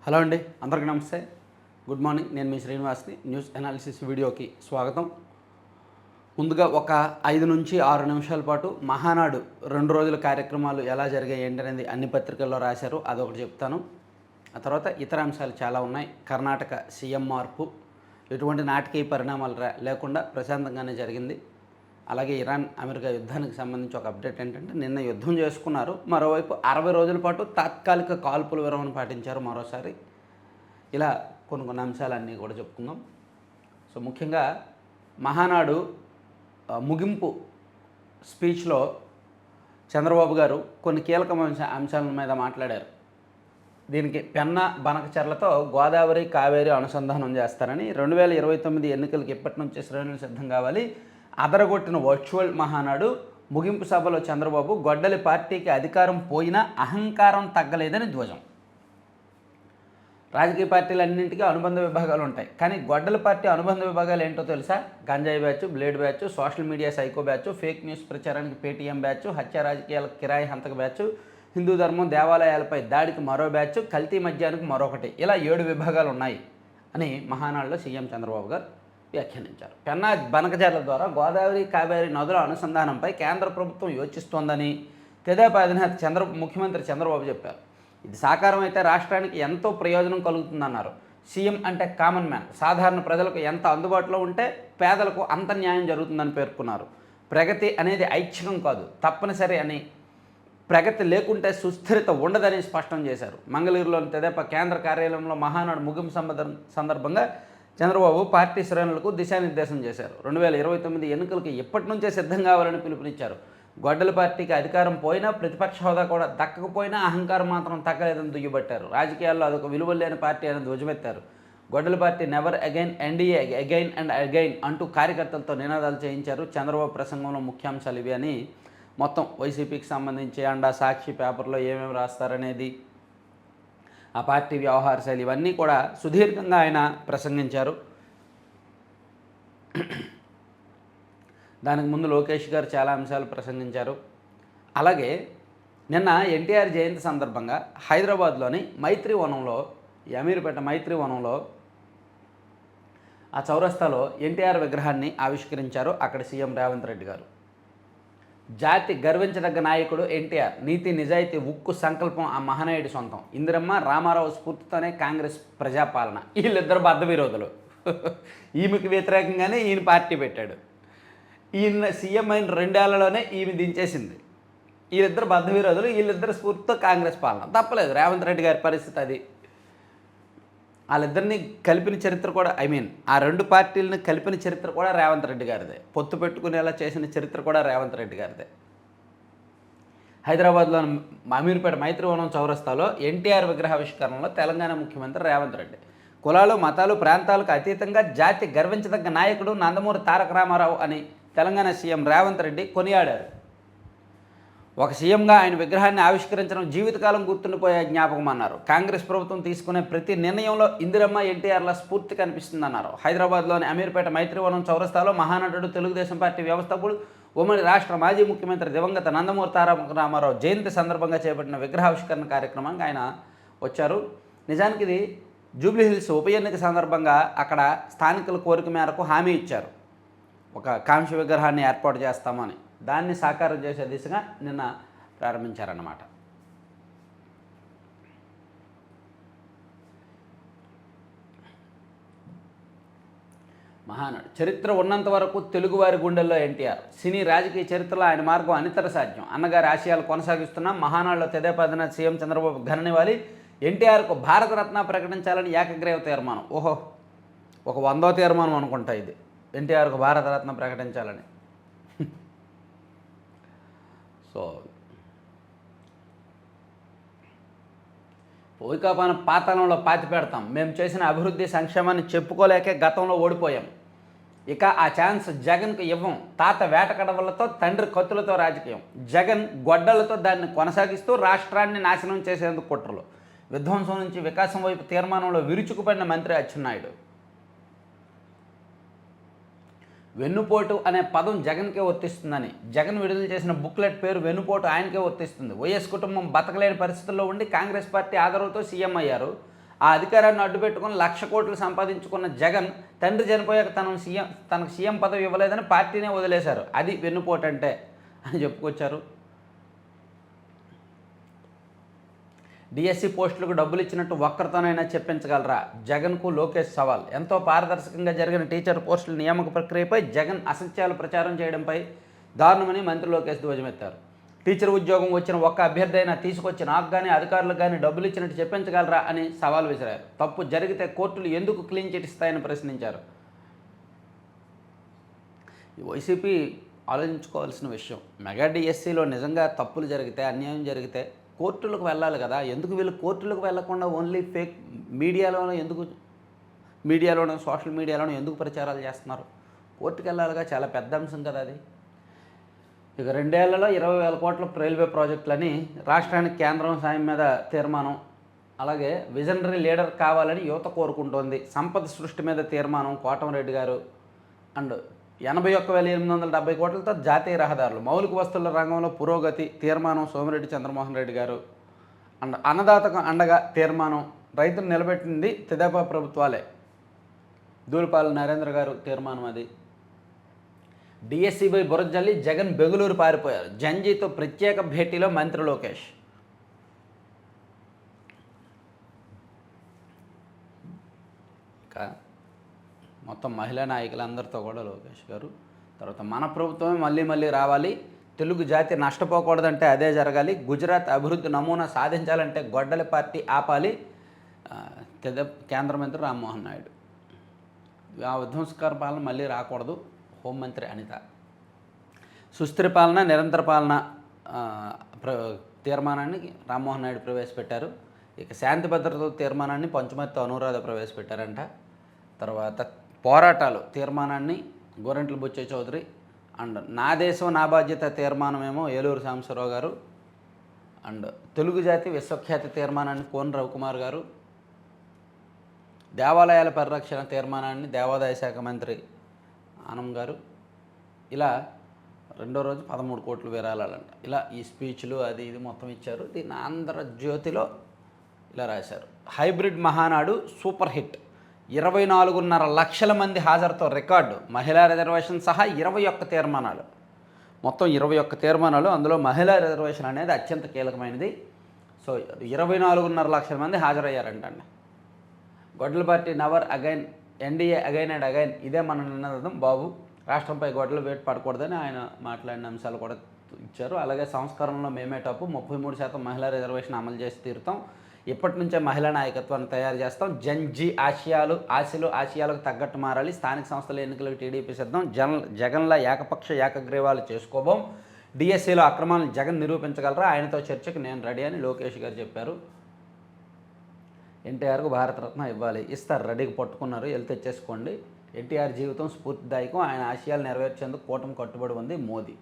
Hello అండి, అందరికీ నమస్తే. Good morning. నేను మీ శ్రీనివాస్ని. న్యూస్ అనాలిసిస్ వీడియోకి స్వాగతం. ముందుగా ఒక 5 నుంచి 6 నిమిషాల పాటు మహానాడు 2 రోజుల కార్యక్రమాలు ఎలా జరిగాయి ఏంటనేది అన్ని పత్రికల్లో రాశారు, అదొకటి చెప్తాను. ఆ తర్వాత ఇతర అంశాలు చాలా ఉన్నాయి. కర్ణాటక సీఎం మార్పు ఎటువంటి నాటకీయ పరిణామాలు లేకుండా ప్రశాంతంగానే జరిగింది. అలాగే ఇరాన్ అమెరికా యుద్ధానికి సంబంధించి ఒక అప్డేట్ ఏంటంటే, నిన్న యుద్ధం చేసుకున్నారు, మరోవైపు 60 రోజుల పాటు తాత్కాలిక కాల్పుల విరమణ పాటించారు మరోసారి. ఇలా కొన్ని అంశాలన్నీ కూడా చెప్పుకుందాం. సో ముఖ్యంగా మహానాడు ముగింపు స్పీచ్లో చంద్రబాబు గారు కొన్ని కీలకమైన అంశాల మీద మాట్లాడారు. దీనికి పెన్నా బనకచెర్లతో గోదావరి కావేరి అనుసంధానం చేస్తారని, 2029 ఎన్నికలకు ఇప్పటి నుంచే శ్రేణులు సిద్ధం కావాలి, అదరగొట్టిన వర్చువల్ మహానాడు ముగింపు సభలో చంద్రబాబు గొడ్డలి పార్టీకి అధికారం పోయినా అహంకారం తగ్గలేదని ధ్వజం. రాజకీయ పార్టీలన్నింటికీ అనుబంధ విభాగాలు ఉంటాయి, కానీ గొడ్డలి పార్టీ అనుబంధ విభాగాలు ఏంటో తెలుసా? గంజాయి batch, blade batch, social media psycho batch, fake news ప్రచారానికి పేటీఎం బ్యాచ్, హత్య రాజకీయాలకు కిరాయి హంతక బ్యాచ్, హిందూ ధర్మం దేవాలయాలపై దాడికి మరో బ్యాచ్, కల్తీ మద్యానికి మరొకటి, ఇలా 7 విభాగాలు ఉన్నాయి అని మహానాడులో సీఎం చంద్రబాబు గారు వ్యాఖ్యానించారు. పెన్నా బనకచెర్ల ద్వారా గోదావరి కావేరి నదుల అనుసంధానంపై కేంద్ర ప్రభుత్వం యోచిస్తోందని తెదేపా అధినేత ముఖ్యమంత్రి చంద్రబాబు చెప్పారు. ఇది సాకారం అయితే రాష్ట్రానికి ఎంతో ప్రయోజనం కలుగుతుందన్నారు. సీఎం అంటే కామన్ మ్యాన్, సాధారణ ప్రజలకు ఎంత అందుబాటులో ఉంటే పేదలకు అంత న్యాయం జరుగుతుందని పేర్కొన్నారు. ప్రగతి అనేది ఐచ్ఛికం కాదు, తప్పనిసరి అని, ప్రగతి లేకుంటే సుస్థిరత ఉండదని స్పష్టం చేశారు. మంగళగిరిలోని తెదేపా కేంద్ర కార్యాలయంలో మహానాడు ముగింపు సందర్భంగా చంద్రబాబు పార్టీ శ్రేణులకు దిశానిర్దేశం చేశారు. 2029 ఎన్నికలకు ఇప్పటి నుంచే సిద్ధం కావాలని పిలుపునిచ్చారు. గొడ్డల పార్టీకి అధికారం పోయినా, ప్రతిపక్ష హోదా కూడా దక్కకపోయినా అహంకారం మాత్రం తగ్గలేదని దుయ్యబట్టారు. రాజకీయాల్లో అదొక విలువ లేని పార్టీ అని ధ్వజమెత్తారు. గొడ్డల party never again, NDA again and again అంటూ కార్యకర్తలతో నినాదాలు చేయించారు. చంద్రబాబు ప్రసంగంలో ముఖ్యాంశాలు ఇవి అని మొత్తం వైసీపీకి సంబంధించి అండా సాక్షి పేపర్లో ఏమేమి రాస్తారనేది, ఆ పార్టీ వ్యవహార శైలి, ఇవన్నీ కూడా సుదీర్ఘంగా ఆయన ప్రసంగించారు. దానికి ముందు లోకేష్ గారు చాలా అంశాలు ప్రసంగించారు. అలాగే నిన్న ఎన్టీఆర్ జయంతి సందర్భంగా హైదరాబాద్లోని మైత్రివనంలో, అమీర్పేట మైత్రివనంలో ఆ చౌరస్తాలో ఎన్టీఆర్ విగ్రహాన్ని ఆవిష్కరించారు అక్కడ సీఎం రేవంత్ రెడ్డి గారు. జాతి గర్వించదగ్గ నాయకుడు ఎన్టీఆర్, నీతి నిజాయితీ ఉక్కు సంకల్పం ఆ మహనీయుడి సొంతం. ఇందిరమ్మ రామారావు స్ఫూర్తితోనే కాంగ్రెస్ ప్రజాపాలన. వీళ్ళిద్దరు బద్ధ విరోధులు. ఈమెకి వ్యతిరేకంగానే ఈయన పార్టీ పెట్టాడు. ఈయన సీఎం అయిన 2 ఏళ్లలోనే ఈమె దించేసింది. వీళ్ళిద్దరు బద్ధ విరోధులు, వీళ్ళిద్దరు స్ఫూర్తితో కాంగ్రెస్ పాలన. తప్పలేదు, రేవంత్ రెడ్డి గారి పరిస్థితి అది. వాళ్ళిద్దరిని కలిపిన చరిత్ర కూడా, ఆ 2 పార్టీలను కలిపిన చరిత్ర కూడా రేవంత్ రెడ్డి గారిదే. పొత్తు పెట్టుకునేలా చేసిన చరిత్ర కూడా రేవంత్ రెడ్డి గారిదే. హైదరాబాద్లోని అమీర్పేట మైత్రివనం చౌరస్తాలో ఎన్టీఆర్ విగ్రహావిష్కరణలో తెలంగాణ ముఖ్యమంత్రి రేవంత్ రెడ్డి, కులాలు మతాలు ప్రాంతాలకు అతీతంగా జాతి గర్వించదగ్గ నాయకుడు నందమూరి తారక రామారావు అని తెలంగాణ సీఎం రేవంత్ రెడ్డి కొనియాడారు. ఒక సీఎంగా ఆయన విగ్రహాన్ని ఆవిష్కరించడం జీవితకాలం గుర్తుండిపోయే జ్ఞాపకం అన్నారు. కాంగ్రెస్ ప్రభుత్వం తీసుకునే ప్రతి నిర్ణయంలో ఇందిరమ్మ ఎన్టీఆర్ల స్ఫూర్తి కనిపిస్తుందన్నారు. హైదరాబాద్లోని అమీర్పేట మైత్రివనం చౌరస్తాలో మహానటుడు, తెలుగుదేశం పార్టీ వ్యవస్థాపకుడు, ఉమ్మడి రాష్ట్ర మాజీ ముఖ్యమంత్రి దివంగత నందమూరి తారక రామారావు జయంతి సందర్భంగా చేపట్టిన విగ్రహావిష్కరణ కార్యక్రమానికి ఆయన వచ్చారు. నిజానికి ఇది జూబ్లీహిల్స్ ఉప ఎన్నిక సందర్భంగా అక్కడ స్థానికుల కోరిక మేరకు హామీ ఇచ్చారు, ఒక కాంస్య విగ్రహాన్ని ఏర్పాటు చేస్తామని. దాన్ని సాకారం చేసే దిశగా నిన్న ప్రారంభించారన్నమాట. మహానాడు చరిత్ర ఉన్నంత వరకు తెలుగువారి గుండెల్లో ఎన్టీఆర్. సినీ రాజకీయ చరిత్రలో ఆయన మార్గం అనితర సాధ్యం. అన్నగారి ఆశయాలు కొనసాగిస్తున్నాం. మహానాడులో తెదేపా అధినేత సీఎం చంద్రబాబు ఘననివ్వాలి. ఎన్టీఆర్కు భారతరత్న ప్రకటించాలని ఏకగ్రీవ తీర్మానం. ఓహో, ఒక 100వ తీర్మానం అనుకుంటా ఇది, ఎన్టీఆర్కు భారతరత్న ప్రకటించాలని. సో పోయికాపాన పాతాళంలో పాతి పెడతాం. మేము చేసిన అభివృద్ధి సంక్షేమాన్ని చెప్పుకోలేకే గతంలో ఓడిపోయాం. ఇక ఆ ఛాన్స్ జగన్కు ఇవ్వం. తాత వేటకడవలతో, తండ్రి కత్తులతో రాజకీయం. జగన్ గొడ్డలతో దాన్ని కొనసాగిస్తూ రాష్ట్రాన్ని నాశనం చేసేందుకు కుట్రలు. విధ్వంసం నుంచి వికాసం వైపు తీర్మానంలో విరుచుకుపడిన మంత్రి అచ్చెన్నాయుడు. వెన్నుపోటు అనే పదం జగన్కే వర్తిస్తుందని, జగన్ విడుదల చేసిన బుక్లెట్ పేరు వెన్నుపోటు ఆయనకే వర్తిస్తుంది. వైఎస్ కుటుంబం బతకలేని పరిస్థితుల్లో ఉండి కాంగ్రెస్ పార్టీ ఆదరణతో సీఎం అయ్యారు. ఆ అధికారాన్ని అడ్డుపెట్టుకుని 1,00,000 కోట్లు సంపాదించుకున్న జగన్ తండ్రి చనిపోయాక తనకు సీఎం పదవి ఇవ్వలేదని పార్టీనే వదిలేశారు. అది వెన్నుపోటు అంటే అని చెప్పుకొచ్చారు. డిఎస్సి పోస్టులకు డబ్బులు ఇచ్చినట్టు ఒక్కరితోనైనా చెప్పించగలరా? జగన్కు లోకేష్ సవాల్. ఎంతో పారదర్శకంగా జరిగిన టీచర్ పోస్టుల నియామక ప్రక్రియపై జగన్ అసత్యాలు ప్రచారం చేయడంపై దారుణమని మంత్రి లోకేష్ ధ్వజమెత్తారు. టీచర్ ఉద్యోగం వచ్చిన ఒక్క అభ్యర్థి అయినా తీసుకొచ్చి నాకు కానీ అధికారులకు కానీ డబ్బులు ఇచ్చినట్టు చెప్పించగలరా అని సవాల్ విసిరారు. తప్పు జరిగితే కోర్టులు ఎందుకు క్లీన్ చిట్ ఇస్తాయని ప్రశ్నించారు. వైసీపీ ఆలోచించుకోవాల్సిన విషయం, మెగా డిఎస్సిలో నిజంగా తప్పులు జరిగితే, అన్యాయం జరిగితే కోర్టులకు వెళ్ళాలి కదా. ఎందుకు వీళ్ళు కోర్టులకు వెళ్లకుండా ఓన్లీ ఫేక్ మీడియాలోనూ సోషల్ మీడియాలోనూ ఎందుకు ప్రచారాలు చేస్తున్నారు? కోర్టుకు వెళ్ళాలిగా, చాలా పెద్ద అంశం కదా అది. ఇక 2 ఏళ్లలో 20,000 కోట్ల రైల్వే ప్రాజెక్టులని రాష్ట్రానికి కేంద్రం సాయం మీద తీర్మానం. అలాగే విజనరీ లీడర్ కావాలని యువత కోరుకుంటోంది. సంపద సృష్టి మీద తీర్మానం కోటమిరెడ్డి గారు. అండ్ 81,870 కోట్లతో జాతీయ రహదారులు, మౌలిక వస్తువుల రంగంలో పురోగతి తీర్మానం సోమిరెడ్డి చంద్రమోహన్ రెడ్డి గారు. అండ్ అన్నదాతకు అండగా తీర్మానం, రైతులు నిలబెట్టింది తెదేపా ప్రభుత్వాలే, దూలిపాల నరేంద్ర గారు తీర్మానం అది. డిఎస్సిపై బురద జల్లి జగన్ బెంగళూరు పారిపోయారు. జంజీతో ప్రత్యేక భేటీలో మంత్రి లోకేష్. మొత్తం మహిళా నాయకులందరితో కూడా లోకేష్ గారు, తర్వాత మన ప్రభుత్వమే మళ్ళీ రావాలి, తెలుగు జాతి నష్టపోకూడదంటే అదే జరగాలి, గుజరాత్ అభివృద్ధి నమూనా సాధించాలంటే గొడ్డలి పార్టీ ఆపాలి, కేంద్ర మంత్రి రామ్మోహన్ నాయుడు. ఆ విధ్వంసకర పాలన మళ్ళీ రాకూడదు, హోంమంత్రి అనిత. సుస్థిర పాలన నిరంతర పాలన తీర్మానాన్ని రామ్మోహన్ నాయుడు ప్రవేశపెట్టారు. ఇక శాంతి భద్రత తీర్మానాన్ని పంచమర్తి అనురాధ ప్రవేశపెట్టారంట. తర్వాత పోరాటాలు తీర్మానాన్ని గోరంట్ల బుచ్చయ్య చౌదరి. అండ్ నా దేశం నా బాధ్యత తీర్మానమేమో ఏలూరు సాంబశివరావు గారు. అండ్ తెలుగు జాతి విశ్వఖ్యాతి తీర్మానాన్ని కోన రవికుమార్ గారు. దేవాలయాల పరిరక్షణ తీర్మానాన్ని దేవాదాయ శాఖ మంత్రి ఆనం గారు. ఇలా రెండో రోజు 13 కోట్లు విరాళాలంట. ఇలా ఈ స్పీచ్లు అది ఇది మొత్తం ఇచ్చారు. దీన్ని ఆంధ్రజ్యోతిలో ఇలా రాశారు. హైబ్రిడ్ మహానాడు సూపర్ హిట్, 24.5 లక్షల మంది హాజరుతో రికార్డు, మహిళా రిజర్వేషన్ సహా 21 తీర్మానాలు, మొత్తం 21 తీర్మానాలు. అందులో మహిళా రిజర్వేషన్ అనేది అత్యంత కీలకమైనది. సో 24.5 లక్షల మంది హాజరయ్యారంటండి. గొడ్డల party never again, NDA again and again, ఇదే మన నినాదం. బాబు రాష్ట్రంపై గొడ్డలు వేటు పడకూడదని ఆయన మాట్లాడిన అంశాలు కూడా ఇచ్చారు. అలాగే సంస్కరణలో మేమే టాపు, 33% మహిళా రిజర్వేషన్ అమలు చేసి తీరుతాం, ఇప్పటి నుంచే మహిళా నాయకత్వాన్ని తయారు చేస్తాం, జన్జీ ఆశయాలకు తగ్గట్టు మారాలి, స్థానిక సంస్థల ఎన్నికలకు టీడీపీ సిద్ధం, జగన్లా ఏకపక్ష ఏకగ్రీవాలు చేసుకోబోం, డిఎస్సిలో అక్రమాలను జగన్ నిరూపించగలరా, ఆయనతో చర్చకు నేను రెడీ అని లోకేష్ గారు చెప్పారు. ఎన్టీఆర్కు భారతరత్న ఇవ్వాలి, ఇస్తారు, రెడీకి పట్టుకున్నారు, వెళ్ళి తెచ్చేసుకోండి. ఎన్టీఆర్ జీవితం స్ఫూర్తిదాయకం, ఆయన ఆశయాలు నెరవేర్చేందుకు కూటమి కట్టుబడి ఉంది మోదీ.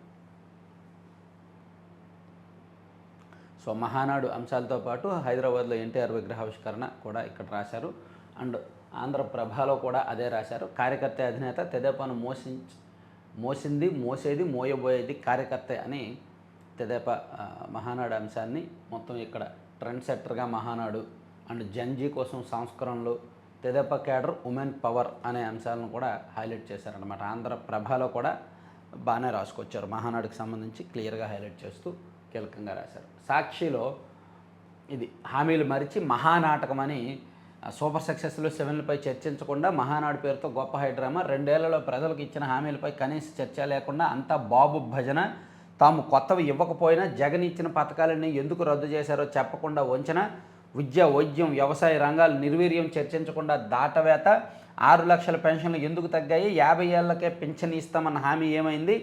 సో మహానాడు అంశాలతో పాటు హైదరాబాద్లో ఎన్టీఆర్ విగ్రహావిష్కరణ కూడా ఇక్కడ రాశారు. అండ్ ఆంధ్రప్రభలో కూడా అదే రాశారు. కార్యకర్త అధినేత తెదేపాను మోసేది మోయబోయేది కార్యకర్తే అని తెదేపా మహానాడు అంశాన్ని మొత్తం ఇక్కడ ట్రెండ్ సెట్టర్గా మహానాడు అండ్ జన్జీ కోసం సంస్కరణలు, తెదేపా క్యాడర్ ఉమెన్ పవర్ అనే అంశాలను కూడా హైలైట్ చేశారనమాట. ఆంధ్రప్రభలో కూడా బాగానే రాసుకొచ్చారు, మహానాడుకి సంబంధించి క్లియర్గా హైలైట్ చేస్తూ కీలకంగా రాశారు. సాక్షిలో ఇది హామీలు మరిచి మహానాటకం అని, సూపర్ సక్సెస్లో 7లపై చర్చించకుండా మహానాడు పేరుతో గొప్ప హైడ్రామా, 2 ఏళ్లలో ప్రజలకు ఇచ్చిన హామీలపై కనీస చర్చ లేకుండా అంతా బాబు భజన, తాము కొత్తవి ఇవ్వకపోయినా జగన్ ఇచ్చిన పథకాలన్నీ ఎందుకు రద్దు చేశారో చెప్పకుండా వంచన, విద్య వైద్యం వ్యవసాయ రంగాలు నిర్వీర్యం చర్చించకుండా దాటవేత, 6 లక్షల పెన్షన్లు ఎందుకు తగ్గాయి, 50 ఏళ్లకే పింఛన్ ఇస్తామన్న హామీ ఏమైంది,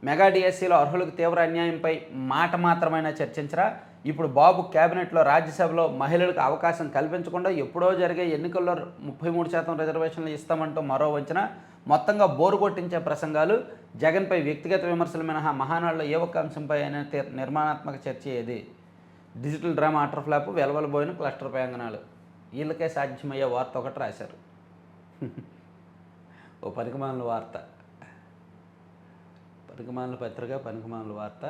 మెగా డిఎస్సిలో అర్హులకు తీవ్ర అన్యాయంపై మాట మాత్రమైనా చర్చించరా, ఇప్పుడు బాబు క్యాబినెట్లో రాజ్యసభలో మహిళలకు అవకాశం కల్పించకుండా ఎప్పుడో జరిగే ఎన్నికల్లో 33% రిజర్వేషన్లు ఇస్తామంటూ మరో వంచన, మొత్తంగా బోరు కొట్టించే ప్రసంగాలు, జగన్పై వ్యక్తిగత విమర్శలు మినహా మహానాడులో ఏ ఒక్క అంశంపై అయినా నిర్మాణాత్మక చర్చ ఏది, డిజిటల్ డ్రామా అటర్ ఫ్లాప్, వెలవలబోయిన క్లస్టర్ ప్రయాంగనాలు, వీళ్ళకే సాధ్యమయ్యే వార్త ఒకటి రాశారు. ఓ పనికిమాలిన వార్త, పనికిమాలిన పత్రిక, పనికిమాలిన వార్త,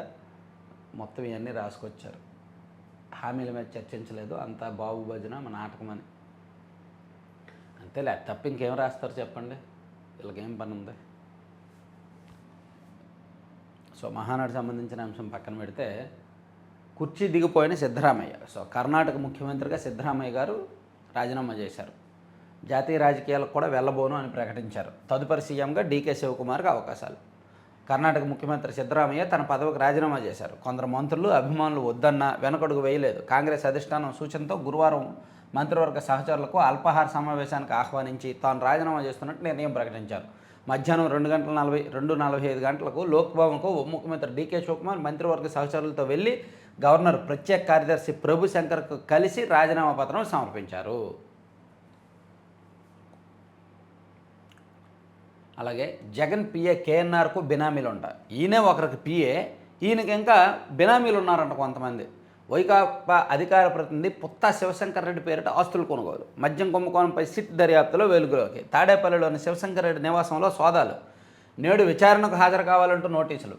మొత్తం ఇవన్నీ రాసుకొచ్చారు. హామీల మీద చర్చించలేదు, అంతా బాబు భజన, మన నాటకం అని. అంతేలే, తప్ప ఇంకేం రాస్తారు చెప్పండి, వీళ్ళకేం పని ఉంది. సో మహానాడు సంబంధించిన అంశం పక్కన పెడితే, కుర్చీ దిగిపోయిన సిద్ధరామయ్య. సో కర్ణాటక ముఖ్యమంత్రిగా సిద్ధరామయ్య గారు రాజీనామా చేశారు. జాతీయ రాజకీయాలకు కూడా వెళ్ళబోను అని ప్రకటించారు. తదుపరి సీఎంగా డీకే శివకుమార్కి అవకాశాలు. కర్ణాటక ముఖ్యమంత్రి సిద్ధరామయ్య తన పదవికి రాజీనామా చేశారు. కొందరు మంత్రులు, అభిమానులు వద్దన్నా వెనకడుగు వేయలేదు. కాంగ్రెస్ అధిష్టానం సూచనతో గురువారం మంత్రివర్గ సహచరులకు అల్పాహార సమావేశానికి ఆహ్వానించి తాను రాజీనామా చేస్తున్నట్టు నిర్ణయం ప్రకటించారు. మధ్యాహ్నం 2:45 గంటలకు లోక్భవన్కు ఉప ముఖ్యమంత్రి డీకే శివకుమార్ మంత్రివర్గ సహచరులతో వెళ్ళి గవర్నర్ ప్రత్యేక కార్యదర్శి ప్రభు శంకర్కు కలిసి రాజీనామా పత్రం సమర్పించారు. అలాగే జగన్ పిఏ కేఎన్ఆర్కు బినామీలు ఉంటారు. ఈయనే ఒకరికి పిఏ, ఈయనకి ఇంకా బినామీలు ఉన్నారంట కొంతమంది. వైకాపా అధికార ప్రతినిధి పుత్తా శివశంకర్ రెడ్డి పేరిట ఆస్తుల కొనుగోలు. మద్యం కుంభకోణంపై సిట్ దర్యాప్తులో వెలుగులోకి. తాడేపల్లిలోని శివశంకర్ రెడ్డి నివాసంలో సోదాలు. నేడు విచారణకు హాజరు కావాలంటూ నోటీసులు.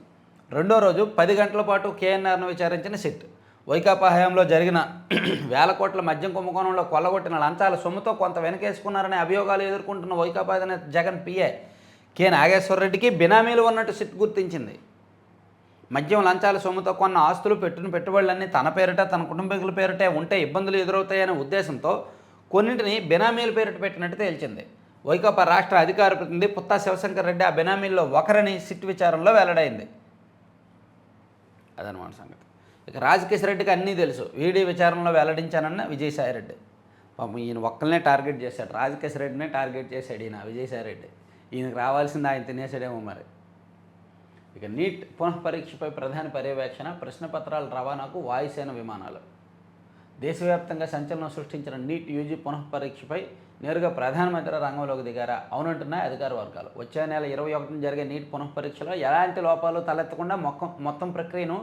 రెండో రోజు 10 గంటల పాటు కేఎన్ఆర్ను విచారించిన సిట్. వైకాపా హయాంలో జరిగిన వేల కోట్ల మద్యం కుంభకోణంలో కొల్లగొట్టిన లంచాల సొమ్ముతో కొంత వెనకేసుకున్నారనే అభియోగాలు ఎదుర్కొంటున్న వైకాపా అధినేత జగన్ పిఏ కె నాగేశ్వరరెడ్డికి బినామీలు ఉన్నట్టు సిట్ గుర్తించింది. మద్యం లంచాల సొమ్ముతో కొన్న ఆస్తులు పెట్టిన పెట్టుబడులన్నీ తన పేరిట, తన కుటుంబీకుల పేరిటే ఉంటే ఇబ్బందులు ఎదురవుతాయనే ఉద్దేశంతో కొన్నింటిని బినామీల పేరిట పెట్టినట్టు తేల్చింది. వైకాపా రాష్ట్ర అధికార ప్రతినిధి పుత్తా శివశంకర్ రెడ్డి ఆ బినామీల్లో ఒకరని సిట్ విచారణలో వెల్లడైంది. అదనమాట సంగతి. ఇక రాజకేశ్వర రెడ్డికి అన్నీ తెలుసు. ఈడీ విచారణలో వెల్లడించానన్న విజయసాయిరెడ్డి. పాపం ఈయన ఒక్కరినే టార్గెట్ చేశాడు, రాజకేశ్వర రెడ్డినే టార్గెట్ చేశాడు ఈయన విజయసాయిరెడ్డి. ఈయనకు రావాల్సింది ఆయన తినేసాడేమో మరి. ఇక నీట్ పునఃపరీక్షపై ప్రధాని పర్యవేక్షణ. ప్రశ్నపత్రాల రవాణాకు వాయుసేన విమానాలు. దేశవ్యాప్తంగా సంచలనం సృష్టించిన నీట్ యూజీ పునఃపరీక్షపై నేరుగా ప్రధానమంత్రి రంగంలోకి దిగారా? అవునంటున్నాయి అధికార వర్గాలు. వచ్చే నెల 21న జరిగే నీట్ పునఃపరీక్షలో ఎలాంటి లోపాలు తలెత్తకుండా మొత్తం ప్రక్రియను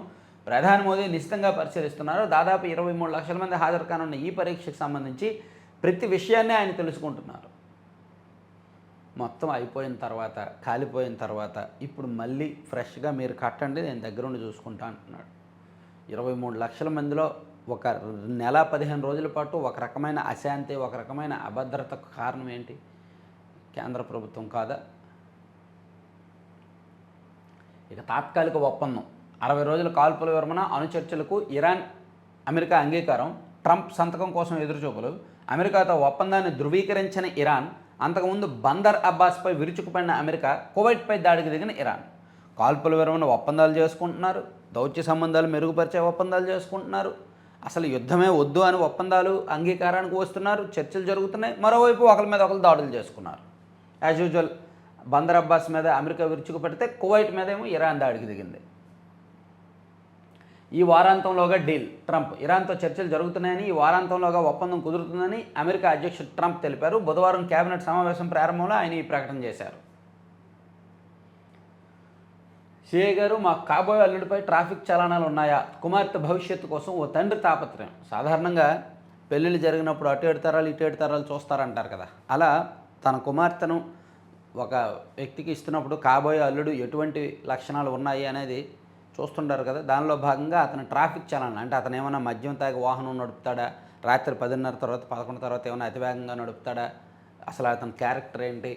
ప్రధాని మోదీ నిశితంగా పరిశీలిస్తున్నారు. దాదాపు 23 లక్షల మంది హాజరు కానున్న ఈ పరీక్షకు సంబంధించి ప్రతి విషయాన్ని ఆయన తెలుసుకుంటున్నారు. మొత్తం అయిపోయిన తర్వాత, కాలిపోయిన తర్వాత ఇప్పుడు మళ్ళీ ఫ్రెష్గా మీరు కట్టండి, నేను దగ్గరుండి చూసుకుంటా అంటున్నాడు. 23 లక్షల మందిలో ఒక నెల 15 రోజుల పాటు ఒక రకమైన అశాంతి, ఒక రకమైన అభద్రతకు కారణం ఏంటి? కేంద్ర ప్రభుత్వం కాదా? ఇక తాత్కాలిక ఒప్పందం. 60 రోజుల కాల్పుల విరమణ, అణుచర్చలకు ఇరాన్ అమెరికా అంగీకారం. ట్రంప్ సంతకం కోసం ఎదురుచూపులు. అమెరికాతో ఒప్పందాన్ని ధృవీకరించిన ఇరాన్. అంతకుముందు బందర్ అబ్బాస్పై విరుచుకుపడిన అమెరికా. కువైట్పై దాడికి దిగిన ఇరాన్. కాల్పుల విరమణ ఒప్పందాలు చేసుకుంటున్నారు, దౌత్య సంబంధాలు మెరుగుపరిచే ఒప్పందాలు చేసుకుంటున్నారు. అసలు యుద్ధమే వద్దు అని ఒప్పందాలు అంగీకారానికి వస్తున్నారు, చర్చలు జరుగుతున్నాయి. మరోవైపు ఒకరి మీద ఒకరు దాడులు చేసుకున్నారు. యాజ్ యూజువల్ బందర్ అబ్బాస్ మీద అమెరికా విరుచుకుపడితే కువైట్ మీద ఏమో ఇరాన్ దాడికి దిగింది. ఈ వారాంతంలోగా డీల్. ట్రంప్ ఇరాన్తో చర్చలు జరుగుతున్నాయని, ఈ వారాంతంలోగా ఒప్పందం కుదురుతుందని అమెరికా అధ్యక్షుడు ట్రంప్ తెలిపారు. బుధవారం కేబినెట్ సమావేశం ప్రారంభంలో ఆయన ఈ ప్రకటన చేశారు. సిఐ గారు, మా కాబోయే అల్లుడిపై ట్రాఫిక్ చలనాలు ఉన్నాయా? కుమార్తె భవిష్యత్తు కోసం ఓ తండ్రి తాపత్రయం. సాధారణంగా పెళ్ళిళ్ళు జరిగినప్పుడు అటు 7 తరాలు ఇటు 7 తరాలు చూస్తారంటారు కదా, అలా తన కుమార్తెను ఒక వ్యక్తికి ఇస్తున్నప్పుడు కాబోయే అల్లుడు ఎటువంటి లక్షణాలు ఉన్నాయి అనేది చూస్తుంటారు కదా. దానిలో భాగంగా అతను ట్రాఫిక్ చలనం అంటే అతను ఏమైనా మద్యం తాగి వాహనం నడుపుతాడా, రాత్రి 10:30 తర్వాత 11 తర్వాత ఏమైనా అతివేగంగా నడుపుతాడా, అసలు అతని క్యారెక్టర్ ఏంటి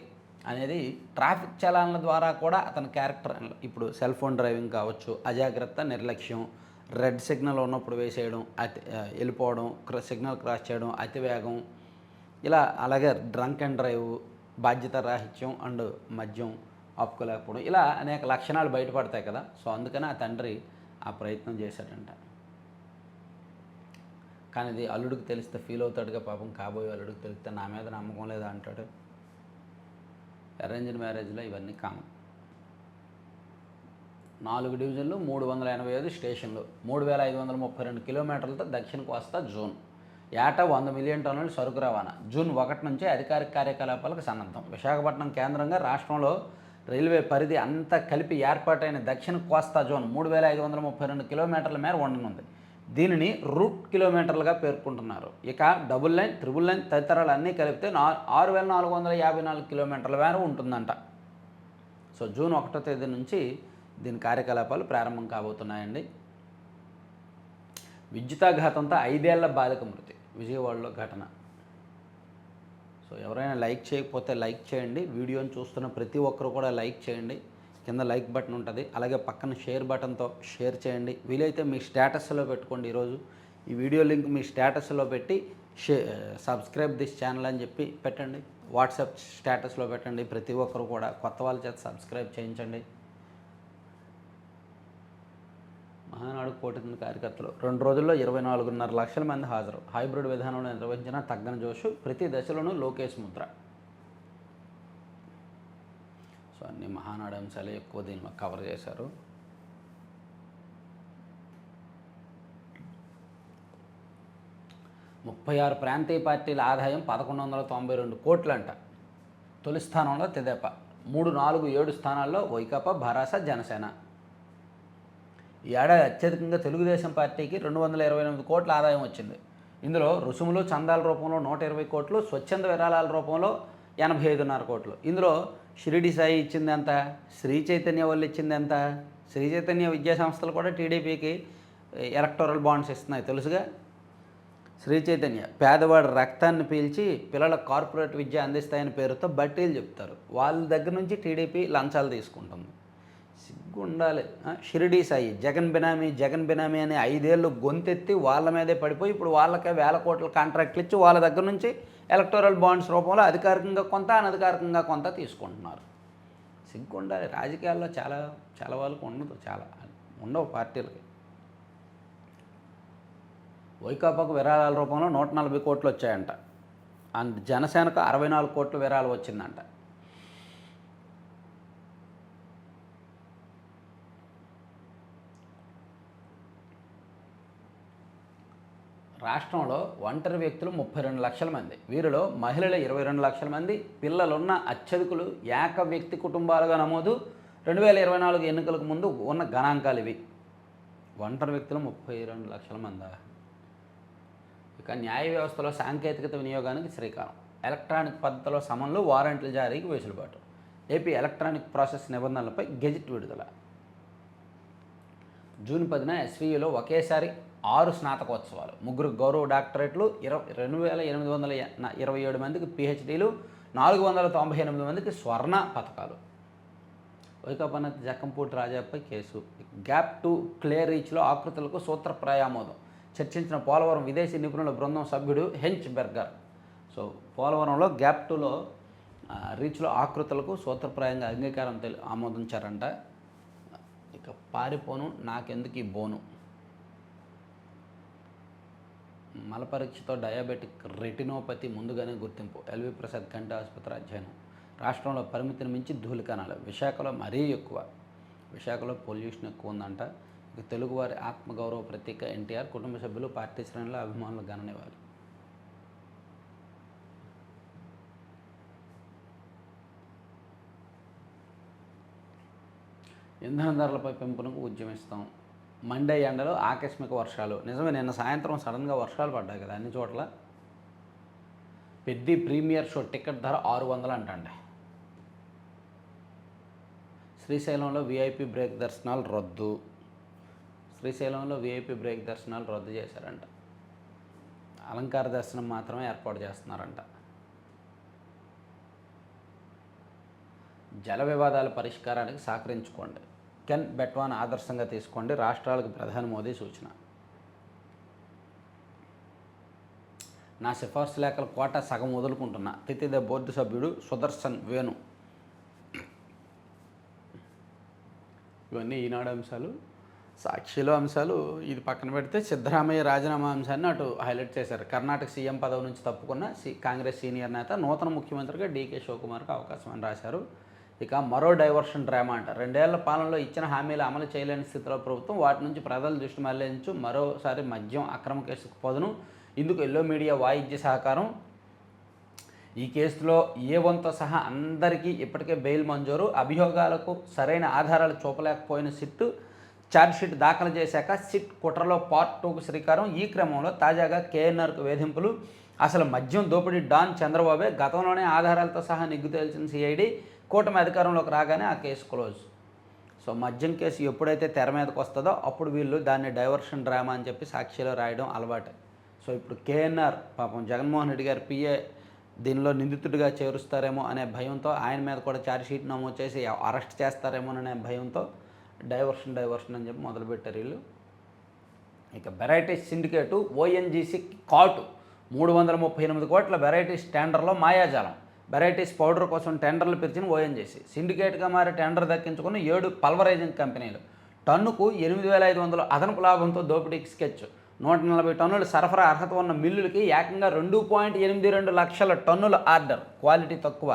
అనేది ట్రాఫిక్ చలనాల ద్వారా కూడా అతని క్యారెక్టర్. ఇప్పుడు సెల్ ఫోన్ డ్రైవింగ్ కావచ్చు, అజాగ్రత్త, నిర్లక్ష్యం, రెడ్ సిగ్నల్ ఉన్నప్పుడు వేసేయడం, వెళ్ళిపోవడం, సిగ్నల్ క్రాస్ చేయడం, అతివేగం, ఇలా. అలాగే డ్రంక్ అండ్ డ్రైవ్, బాధ్యత రాహిత్యం అండ్ మద్యం ఆపుకోలేకపోవడం, ఇలా అనేక లక్షణాలు బయటపడతాయి కదా. సో అందుకని ఆ తండ్రి ఆ ప్రయత్నం చేశాడంట. కానీ ఇది అల్లుడికి తెలిస్తే ఫీల్ అవుతాడుగా పాపం. కాబోయే అల్లుడికి తెలిస్తే నా మీద నమ్మకం లేదా అంటాడు. అరేంజ్డ్ మ్యారేజ్లో ఇవన్నీ కామన్. 4 డివిజన్లు, 385 స్టేషన్లు, 3532 కిలోమీటర్లతో దక్షిణ కోస్తా జోన్. ఏటా 100 మిలియన్ టన్నుల సరుకు రవాణా. జూన్ 1 నుంచి అధికారిక కార్యకలాపాలకు సన్నద్ధం. విశాఖపట్నం కేంద్రంగా రాష్ట్రంలో రైల్వే పరిధి అంతా కలిపి ఏర్పాటైన దక్షిణ కోస్తా జోన్ 3532 కిలోమీటర్ల మేర ఉండనుంది. దీనిని రూట్ కిలోమీటర్లుగా పేర్కొంటున్నారు. ఇక డబుల్ లైన్, ట్రిబుల్ లైన్ తదితరాలు అన్నీ కలిపితే 6454 కిలోమీటర్ల మేర ఉంటుందంట. సో జూన్ 1వ తేదీ నుంచి దీని కార్యకలాపాలు ప్రారంభం కాబోతున్నాయండి. విద్యుతాఘాతంతో 5 ఏళ్ల బాలిక మృతి. విజయవాడలో ఘటన. సో ఎవరైనా లైక్ చేయకపోతే లైక్ చేయండి. వీడియోని చూస్తున్న ప్రతి ఒక్కరు కూడా లైక్ చేయండి. కింద లైక్ బటన్ ఉంటుంది, అలాగే పక్కన షేర్ బటన్తో షేర్ చేయండి. వీలైతే మీ స్టేటస్లో పెట్టుకోండి. ఈరోజు ఈ వీడియో లింక్ మీ స్టేటస్లో పెట్టి సబ్స్క్రైబ్ దిస్ ఛానల్ అని చెప్పి పెట్టండి. వాట్సాప్ స్టేటస్లో పెట్టండి. ప్రతి ఒక్కరు కూడా కొత్త వాళ్ళ చేత సబ్స్క్రైబ్ చేయించండి. మహానాడు కోటి మంది కార్యకర్తలు 2 రోజుల్లో 24.5 లక్షల మంది హాజరు. హైబ్రిడ్ విధానంలో నిర్వహించిన తగ్గని జోషు, ప్రతి దశలోనూ లోకేష్ ముద్ర. సో అన్ని మహానాడు అంశాలే ఎక్కువ దీనిలో కవర్ చేశారు. ముప్పై 36 ప్రాంతీయ పార్టీల ఆదాయం 1192 కోట్లంట. తొలి స్థానంలో తెదేపా, 3, 4, 7 స్థానాల్లో వైకాపా, భరాస, జనసేన. ఈ ఏడాది అత్యధికంగా తెలుగుదేశం పార్టీకి 228 కోట్ల ఆదాయం వచ్చింది. ఇందులో రుసుములు, చందాల రూపంలో 120 కోట్లు, స్వచ్ఛంద విరాళాల రూపంలో 85.5 కోట్లు. ఇందులో షిరిడి సాయి ఇచ్చింది ఎంత, శ్రీ చైతన్య వాళ్ళు ఇచ్చింది ఎంత? శ్రీ చైతన్య విద్యా సంస్థలు కూడా టీడీపీకి ఎలక్టోరల్ బాండ్స్ ఇస్తున్నాయి తెలుసుగా. శ్రీ చైతన్య పేదవాడి రక్తాన్ని పీల్చి పిల్లల కార్పొరేట్ విద్య అందిస్తాయని పేరుతో బట్టీలు చెప్తారు. వాళ్ళ దగ్గర నుంచి టీడీపీ లంచాలు తీసుకుంటుంది. సిగ్గు ఉండాలి. షిరిడి సాయి జగన్ బినామీ అని 5 ఏళ్ళు గొంతెత్తి వాళ్ళ మీదే పడిపోయి ఇప్పుడు వాళ్ళకే 1000 కోట్ల కాంట్రాక్ట్లు ఇచ్చి వాళ్ళ దగ్గర నుంచి ఎలక్టోరల్ బాండ్స్ రూపంలో అధికారికంగా కొంత, అనధికారికంగా కొంత తీసుకుంటున్నారు. సిగ్గు ఉండాలి. రాజకీయాల్లో చాలా వాళ్ళకు ఉండదు, ఉండవు పార్టీలకి. వైకాపాకు విరాళాల రూపంలో 140 కోట్లు వచ్చాయంట. అండ్ జనసేనకు 64 కోట్ల విరాళం వచ్చిందంట. రాష్ట్రంలో ఒంటరి వ్యక్తులు 32 లక్షల మంది. వీరిలో మహిళలు 22 లక్షల మంది. పిల్లలున్న అత్యధికులు ఏక వ్యక్తి కుటుంబాలుగా నమోదు. 2024 ఎన్నికలకు ముందు ఉన్న గణాంకాలు ఇవి. ఒంటరి వ్యక్తులు 32 లక్షల మంది. ఇక న్యాయ వ్యవస్థలో సాంకేతికత వినియోగానికి శ్రీకారం. ఎలక్ట్రానిక్ పద్ధతిలో సమన్లు, వారెంట్ల జారీకి వెసులుబాటు. ఏపీ ఎలక్ట్రానిక్ ప్రాసెస్ నిబంధనలపై గెజిట్ విడుదల. జూన్ 10న ఎస్వీయూలో ఒకేసారి 6 స్నాతకోత్సవాలు, 3 గౌరవ డాక్టరేట్లు, 2827 మందికి పిహెచ్డీలు, 498 మందికి స్వర్ణ పథకాలు. వైకాపా నేత జక్కంపూడి రాజాపై కేసు. గ్యాప్ 2 క్లే రీచ్లో ఆకృతులకు సూత్రప్రాయ ఆమోదం. చర్చించిన పోలవరం విదేశీ నిపుణుల బృందం సభ్యుడు హెంచ్ బెర్గర్. సో పోలవరంలో గ్యాప్ 2లో రీచ్లో ఆకృతులకు సూత్రప్రాయంగా అంగీకారం ఆమోదించారంట. ఇక పారిపోను నాకెందుకు ఈ బోను. మల పరీక్షతో డయాబెటిక్ రెటినోపతి ముందుగానే గుర్తింపు. ఎల్వి ప్రసాద్ కంటి ఆసుపత్రి అధ్యయనం. రాష్ట్రంలో పరిమితిని మించి ధూళికణాలు. విశాఖలో మరీ ఎక్కువ. విశాఖలో పొల్యూషన్ ఎక్కువ ఉందంట. ఇక తెలుగువారి ఆత్మగౌరవ ప్రతీక ఎన్టీఆర్. కుటుంబ సభ్యులు, పార్టీ శ్రేణుల అభిమానులు గణనివ్వాలి. ఇంధన ధరలపై పెంపునకు ఉద్యమిస్తాం. మండే ఎండలో ఆకస్మిక వర్షాలు. నిజమే, నిన్న సాయంత్రం సడన్గా వర్షాలు పడ్డాయి కదా అన్ని చోట్ల. పెద్ద ప్రీమియర్ షో టికెట్ ధర 600 అంటండి. శ్రీశైలంలో వీఐపీ బ్రేక్ దర్శనాలు రద్దు. చేశారంట. అలంకార దర్శనం మాత్రమే ఏర్పాటు చేస్తున్నారంట. జల వివాదాల పరిష్కారానికి సహకరించుకోండి. కెన్ బెట్వాన్ ఆదర్శంగా తీసుకోండి. రాష్ట్రాలకు ప్రధాని మోదీ సూచన. నా సిఫార్సు లేఖల కోట సగం వదులుకుంటున్నా. తితిద బోర్డు సభ్యుడు సుదర్శన్ వేణు. ఇవన్నీ ఈనాడు అంశాలు. సాక్షిలో అంశాలు ఇది పక్కన పెడితే సిద్ధరామయ్య రాజీనామా అంశాన్ని అటు హైలైట్ చేశారు. కర్ణాటక సీఎం పదవి నుంచి తప్పుకున్న కాంగ్రెస్ సీనియర్ నేత నూతన ముఖ్యమంత్రిగా డీకే శివకుమార్కి అవకాశం అని రాశారు. ఇక మరో డైవర్షన్ డ్రామా అంట. 2 ఏళ్ల పాలనలో ఇచ్చిన హామీలు అమలు చేయలేని స్థితిలో ప్రభుత్వం వాటి నుంచి ప్రజల దృష్టి మళ్లించు. మరోసారి మద్యం అక్రమ కేసుకు పదును. ఇందుకు ఎల్లో మీడియా వాయిద్య సహకారం. ఈ కేసులో A1తో సహా అందరికీ ఇప్పటికే బెయిల్ మంజూరు. అభియోగాలకు సరైన ఆధారాలు చూపలేకపోయిన సిట్ ఛార్జ్షీట్ దాఖలు చేశాక సిట్ కుట్రలో పార్ట్ 2కు శ్రీకారం. ఈ క్రమంలో తాజాగా కేఎన్ఆర్కు వేధింపులు. అసలు మద్యం దోపిడీ డాన్ చంద్రబాబే. గతంలోనే ఆధారాలతో సహా నిగ్గు తేల్చిన సిఐడి. కూటమి అధికారంలోకి రాగానే ఆ కేసు క్లోజ్. సో మద్యం కేసు ఎప్పుడైతే తెర మీదకి వస్తుందో అప్పుడు వీళ్ళు దాన్ని డైవర్షన్ డ్రామా అని చెప్పి సాక్షిలో రాయడం అలవాటే. సో ఇప్పుడు కేఎన్ఆర్ పాపం జగన్మోహన్ రెడ్డి గారి పిఏ దీనిలో నిందితుడిగా చేరుస్తారేమో అనే భయంతో ఆయన మీద కూడా ఛార్జ్షీట్ నమోదు చేసి అరెస్ట్ చేస్తారేమో అనే భయంతో డైవర్షన్ అని చెప్పి మొదలుపెట్టారు వీళ్ళు. ఇక వెరైటీస్ సిండికేటు ఓఎన్జీసీ కాటు 338 కోట్ల వెరైటీస్ టెండర్లో మాయాజాలం. వెరైటీస్ పౌడర్ కోసం టెండర్లు పిలిచిన ఓఎన్జీసీ సిండికేట్గా మారి టెండర్ దక్కించుకున్న 7 పల్వరైజింగ్ కంపెనీలు. టన్నుకు 8,500 అదనపు లాభంతో దోపిడీకి స్కెచ్. 140 టన్నుల సరఫరా అర్హత ఉన్న మిల్లులకి ఏకంగా 2.82 లక్షల టన్నుల ఆర్డర్. క్వాలిటీ తక్కువ,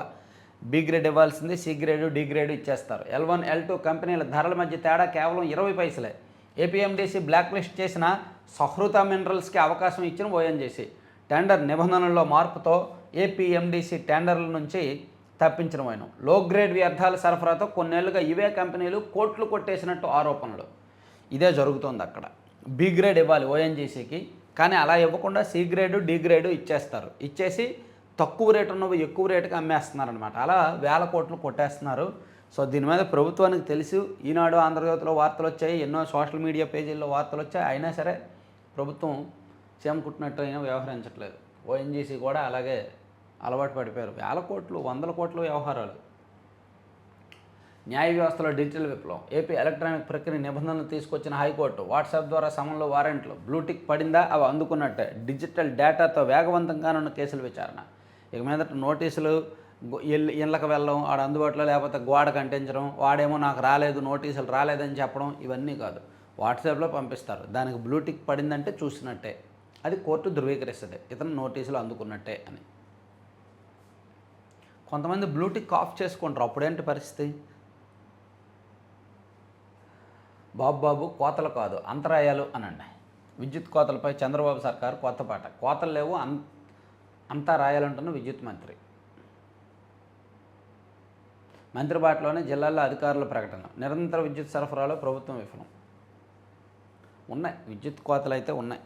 బి గ్రేడ్ ఇవ్వాల్సింది సి గ్రేడు డి గ్రేడు ఇచ్చేస్తారు. L1 L2 కంపెనీల ధరల మధ్య తేడా కేవలం 20 పైసలే. ఏపీఎండీసీ బ్లాక్ లిస్ట్ చేసిన సహృత మినరల్స్కి అవకాశం ఇచ్చిన ఓఎన్జీసీ. టెండర్ నిబంధనల్లో మార్పుతో ఏపీఎండీసీ టెండర్ల నుంచి తప్పించిన వైనం. లో గ్రేడ్ వ్యర్థాల సరఫరాతో కొన్నేళ్లుగా ఇవే కంపెనీలు కోట్లు కొట్టేసినట్టు ఆరోపణలు. ఇదే జరుగుతోంది అక్కడ. బి గ్రేడ్ ఇవ్వాలి ఓఎన్జీసీకి, కానీ అలా ఇవ్వకుండా సి గ్రేడు డి గ్రేడు ఇచ్చేస్తారు. ఇచ్చేసి తక్కువ రేటు ఉన్నవి ఎక్కువ రేటుకి అమ్మేస్తున్నారనమాట. అలా వేల కోట్లు కొట్టేస్తున్నారు. సో దీని మీద ప్రభుత్వానికి తెలుసు. ఈనాడు ఆంధ్రజ్యోతిలో వార్తలు వచ్చాయి, ఎన్నో సోషల్ మీడియా పేజీల్లో వార్తలు వచ్చాయి. అయినా సరే ప్రభుత్వం సీఎం కుట్టినట్టు అయినా వ్యవహరించట్లేదు. ఓఎన్జీసీ కూడా అలాగే అలవాటు పడిపోయారు. వేల కోట్లు 100 కోట్ల వ్యవహారాలు. న్యాయ వ్యవస్థలో డిజిటల్ విప్లవం. ఏపీ ఎలక్ట్రానిక్ ప్రక్రియ నిబంధనలు తీసుకొచ్చిన హైకోర్టు. వాట్సాప్ ద్వారా సమన్లు వారెంట్లు. బ్లూటిక్ పడిందా అవి అందుకున్నట్టే. డిజిటల్ డేటాతో వేగవంతంగానున్న కేసుల విచారణ. ఇక మీదట నోటీసులు ఇళ్ళకి వెళ్ళడం, ఆడ అందుబాటులో లేకపోతే గోడ కంటించడం, వాడేమో నాకు రాలేదు నోటీసులు రాలేదని చెప్పడం, ఇవన్నీ కాదు. వాట్సాప్లో పంపిస్తారు. దానికి బ్లూటిక్ పడిందంటే చూసినట్టే. అది కోర్టు ధృవీకరిస్తుంది ఇతను నోటీసులు అందుకున్నట్టే అని. కొంతమంది బ్లూటిక్ ఆఫ్ చేసుకుంటారు. అప్పుడేంటి పరిస్థితి? బాబు కోతలు కాదు అంతరాయాలు అనండి. విద్యుత్ కోతలపై చంద్రబాబు సర్కారు కొత్త పాట. కోతలు లేవు అంతా రాయాలంటున్న విద్యుత్ మంత్రి. మంత్రి బాటలోనే జిల్లాల్లో అధికారుల ప్రకటన. నిరంతర విద్యుత్ సరఫరాలో ప్రభుత్వం విఫలం. ఉన్నాయి విద్యుత్ కోతలు అయితే ఉన్నాయి.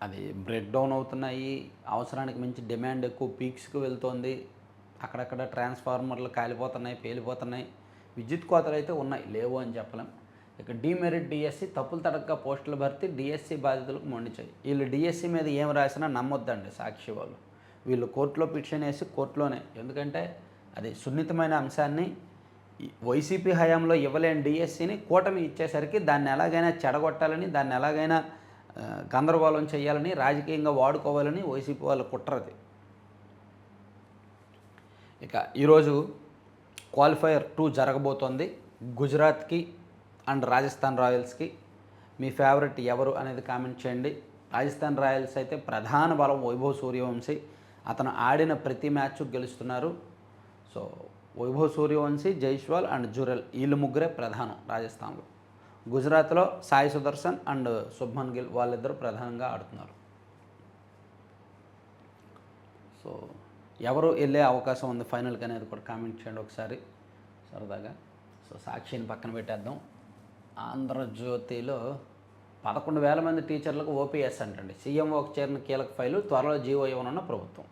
అది బ్రేక్ డౌన్ అవుతున్నాయి. అవసరానికి మించి డిమాండ్ ఎక్కువ పీక్స్కి వెళ్తోంది. అక్కడక్కడ ట్రాన్స్ఫార్మర్లు కాలిపోతున్నాయి, పేలిపోతున్నాయి. విద్యుత్ కోతలు అయితే ఉన్నాయి, లేవు అని చెప్పలేం. ఇక డీమెరిట్ డిఎస్సి తప్పులు తడక పోస్టుల భర్తీ. డిఎస్సి బాధితులకు మొండిచాయి. వీళ్ళు డిఎస్సి మీద ఏం రాసినా నమ్మొద్దండి సాక్షి వాళ్ళు. వీళ్ళు కోర్టులో పిటిషన్ వేసి కోర్టులోనే, ఎందుకంటే అది సున్నితమైన అంశాన్ని వైసీపీ హయాంలో ఇవ్వలేని డిఎస్సిని కూటమి ఇచ్చేసరికి దాన్ని ఎలాగైనా చెడగొట్టాలని, దాన్ని ఎలాగైనా గందరగోళం చేయాలని, రాజకీయంగా వాడుకోవాలని వైసీపీ వాళ్ళ కుట్రది. ఇక ఈరోజు క్వాలిఫైయర్ 2 జరగబోతోంది. గుజరాత్కి అండ్ రాజస్థాన్ రాయల్స్కి. మీ ఫేవరెట్ ఎవరు అనేది కామెంట్ చేయండి. రాజస్థాన్ రాయల్స్ అయితే ప్రధాన బలం వైభవ్ సూర్యవంశీ. అతను ఆడిన ప్రతి మ్యాచ్ గెలుస్తున్నారు. సో వైభవ్ సూర్యవంశీ, జైస్వాల్ అండ్ జురెల్ వీళ్ళు ముగ్గురే ప్రధానం రాజస్థాన్లో. గుజరాత్లో సాయి సుదర్శన్ అండ్ శుభ్మన్ గిల్ వాళ్ళిద్దరూ ప్రధానంగా ఆడుతున్నారు. సో ఎవరు వెళ్ళే అవకాశం ఉంది ఫైనల్కి అనేది కూడా కామెంట్ చేయండి ఒకసారి సరదాగా. సో సాక్షిని పక్కన పెట్టేద్దాం. ఆంధ్రజ్యోతిలో 11,000 మంది టీచర్లకు ఓపీఎస్ అంటండి. సీఎంఓకి చేరిన కీలక ఫైలు, త్వరలో జీవో ఇవ్వనున్న ప్రభుత్వం.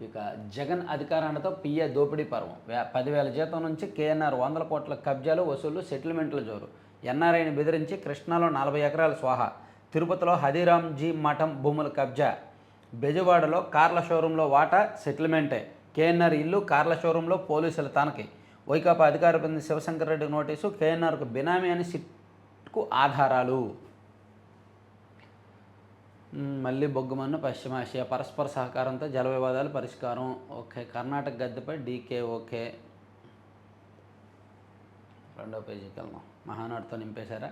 ఇక జగన్ అధికారాలతో పిఏ దోపిడీ పర్వం. 10,000 జీతం నుంచి కేఎన్ఆర్ 100 కోట్ల కబ్జాలు, వసూళ్లు, సెటిల్మెంట్ల జోరు. ఎన్ఆర్ఐని బెదిరించి కృష్ణాలో 40 ఎకరాల స్వాహా. తిరుపతిలో హదిరాంజీ మఠం భూముల కబ్జా. బెజవాడలో కార్ల షోరూంలో వాటా, సెటిల్మెంటే. కేఎన్ఆర్ ఇల్లు, కార్ల షోరూంలో పోలీసుల తనకి. వైకాపా అధికార ప్రతినిధి శివశంకర్ రెడ్డికి నోటీసు. కేఎన్ఆర్కు బినామీ అని సిట్కు ఆధారాలు. మళ్ళీ బొగ్గుమన్న పశ్చిమాసియా. పరస్పర సహకారంతో జల వివాదాలు పరిష్కారం. ఓకే. కర్ణాటక గద్దెపై డీకే ఓకే. 2వ పేజీకి వెళ్దాం. మహానాడుతో నింపేశారా?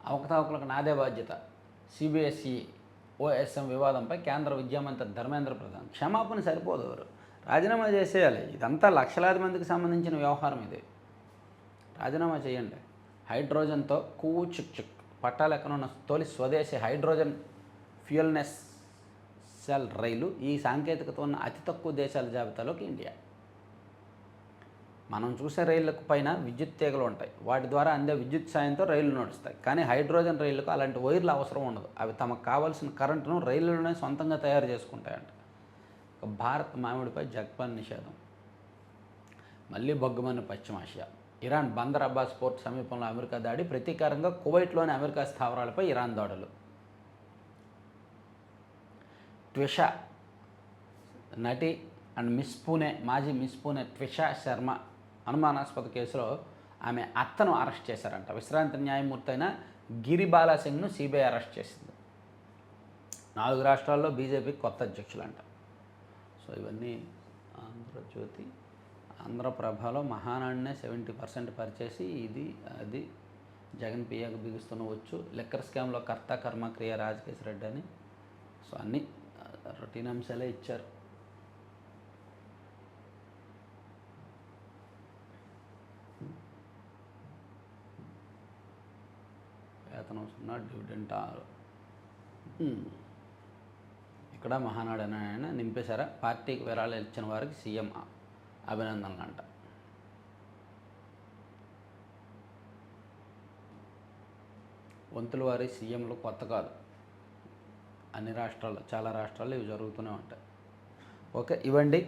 అవకతవకలకు నాదే బాధ్యత. సిబిఎస్ఈ ఓఎస్ఎం వివాదంపై కేంద్ర విద్యామంత్రి ధర్మేంద్ర ప్రధాన్. క్షమాపణ సరిపోదు, రాజీనామా చేసేయాలి. ఇదంతా లక్షలాది మందికి సంబంధించిన వ్యవహారం. ఇది రాజీనామా చేయండి. హైడ్రోజన్తో చిక్ పట్టాలు ఎక్కనున్న తొలి స్వదేశీ హైడ్రోజన్ ఫ్యూయల్నెస్ సెల్ రైలు. ఈ సాంకేతికత ఉన్న అతి తక్కువ దేశాల జాబితాలోకి ఇండియా. మనం చూసే రైళ్లకు పైన విద్యుత్ తీగలు ఉంటాయి. వాటి ద్వారా అందే విద్యుత్ సాయంతో రైళ్లు నడుస్తాయి. కానీ హైడ్రోజన్ రైళ్లకు అలాంటి వైర్లు అవసరం ఉండదు. అవి తమకు కావాల్సిన కరెంటును రైళ్లలోనే సొంతంగా తయారు చేసుకుంటాయంట. భారత్ మామిడిపై జపాన్ నిషేధం. మళ్ళీ బొగ్గుమన్న పశ్చిమాసియా. ఇరాన్ బందర్ అబ్బాస్ పోర్ట్ సమీపంలో అమెరికా దాడి. ప్రతీకారంగా కువైట్లోని అమెరికా స్థావరాలపై ఇరాన్ దాడులు. ట్విష నటి అండ్ మిస్ పూణే మాజీ మిస్ పూణే ట్విష శర్మ అనుమానాస్పద కేసులో ఆమె అత్తను అరెస్ట్ చేశారంట. విశ్రాంతి న్యాయమూర్తి అయిన గిరిబాలా సింగ్ను సిబిఐ అరెస్ట్ చేసింది. 4 రాష్ట్రాల్లో బీజేపీకి కొత్త అధ్యక్షులంట. సో ఇవన్నీ ఆంధ్రజ్యోతి. ఆంధ్రప్రభలో మహానాడునే 70% పరిచేసి ఇది అది జగన్ పియ్యకు బిగుస్తున్న వచ్చు, లిక్కర్ స్కామ్లో కర్త కర్మ క్రియ రాజకేశ్ రెడ్డి అని. సో అన్నీ రొటీన్ అంశాలే ఇచ్చారు. వేతనం 0, డివిడెంట్ 6. ఇక్కడ మహానాడు అని ఆయన నింపేశారా. పార్టీకి విరాళాలు ఇచ్చిన వారికి సీఎం అభినందనలు అంట. వంతుల వారి సీఎంలు కొత్త కాదు, అన్ని రాష్ట్రాల్లో చాలా రాష్ట్రాల్లో ఇవి జరుగుతూనే ఉంటాయి. ఓకే, ఇవ్వండి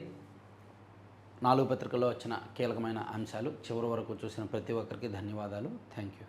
4 పత్రికల్లో వచ్చిన కీలకమైన అంశాలు. చివరి వరకు చూసిన ప్రతి ఒక్కరికి ధన్యవాదాలు. Thank you.